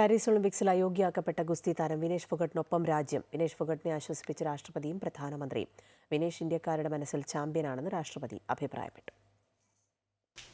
Paris ഒളിമ്പിക്സിൽ അയോഗ്യയാക്കപ്പെട്ട ഗുസ്തി താരം വിനേഷ് ഫോഗട്ടിനൊപ്പം രാജ്യം. വിനേഷ് ഫോഗട്ടിനെ ആശ്വസിപ്പിച്ച രാഷ്ട്രപതിയും പ്രധാനമന്ത്രിയും. വിനേഷ് ഇന്ത്യക്കാരുടെ മനസ്സിൽ ചാമ്പ്യനാണെന്ന് രാഷ്ട്രപതി അഭിപ്രായപ്പെട്ടു.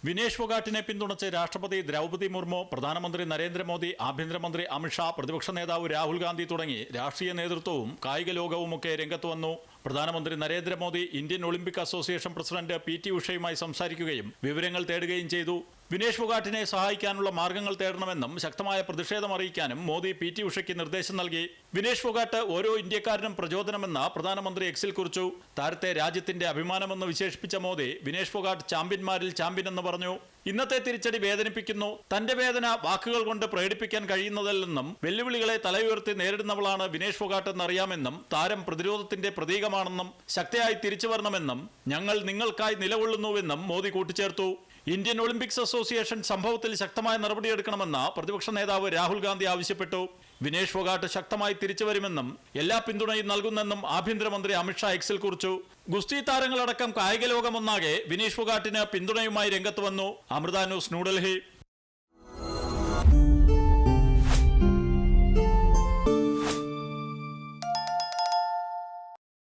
വിനേഷ് ഫോഗാട്ടിനെ പിന്തുണച്ച് രാഷ്ട്രപതി ദ്രൗപദി മുർമു, പ്രധാനമന്ത്രി നരേന്ദ്രമോദി, ആഭ്യന്തരമന്ത്രി അമിത്ഷാ, പ്രതിപക്ഷ നേതാവ് രാഹുൽ ഗാന്ധി തുടങ്ങി രാഷ്ട്രീയ നേതൃത്വവും കായിക ലോകവുമൊക്കെ രംഗത്ത് വന്നു. പ്രധാനമന്ത്രി Narendra Modi Indian Olympic association president PT ഉഷയുമായി സംസാരിക്കുകയും വിവരങ്ങൾ തേടുകയും ചെയ്തു. വിനേഷ് ഫോഗാട്ടിനെ സഹായിക്കാനുള്ള മാർഗങ്ങൾ തേടണമെന്നും ശക്തമായ പ്രതിഷേധം അറിയിക്കാനും മോദി PT ഉഷയ്ക്ക് നിർദ്ദേശം നൽകി. വിനേഷ് ഫോഗാട്ട് ഓരോ ഇന്ത്യക്കാരനും പ്രചോദനമെന്ന് പ്രധാനമന്ത്രി എക്സിൽ കുറിച്ചു. താരത്തെ രാജ്യത്തിന്റെ അഭിമാനമെന്ന് വിശേഷിപ്പിച്ച മോദി വിനേഷ് ഫോഗാട്ട് ചാമ്പ്യന്മാരിൽ ചാമ്പ്യനെന്ന് പറഞ്ഞു. ഇന്നത്തെ തിരിച്ചടി വേദനിപ്പിക്കുന്നു. തന്റെ വേദന വാക്കുകൾ കൊണ്ട് പ്രകടിപ്പിക്കാൻ കഴിയുന്നതല്ലെന്നും വെല്ലുവിളികളെ തലയുയർത്തി നേരിടുന്നവളാണ് വിനേഷ് ഫോഗാട്ട് എന്നറിയാമെന്നും താരം പ്രതിരോധത്തിന്റെ പ്രതീകമാണെന്നും ശക്തിയായി തിരിച്ചു വരണമെന്നും ഞങ്ങൾ നിങ്ങൾക്കായി നിലകൊള്ളുന്നുവെന്നും മോദി കൂട്ടിച്ചേർത്തു. ഇന്ത്യൻ ഒളിമ്പിക്സ് അസോസിയേഷൻ സംഭവത്തിൽ ശക്തമായ നടപടിയെടുക്കണമെന്ന് പ്രതിപക്ഷ നേതാവ് രാഹുൽ ഗാന്ധി ആവശ്യപ്പെട്ടു. വിനേഷ് ഫോഗാട്ട് ശക്തമായി തിരിച്ചുവരുമെന്നും എല്ലാ പിന്തുണയും നൽകുന്നെന്നും ആഭ്യന്തരമന്ത്രി അമിത്ഷാ എക്സിൽ കുറിച്ചു. ഗുസ്തി താരങ്ങളടക്കം കായിക ലോകമൊന്നാകെ വിനേഷ് ഫോഗാട്ടിന് പിന്തുണയുമായി രംഗത്ത് വന്നു. അമൃത ന്യൂസ്, ന്യൂഡൽഹി.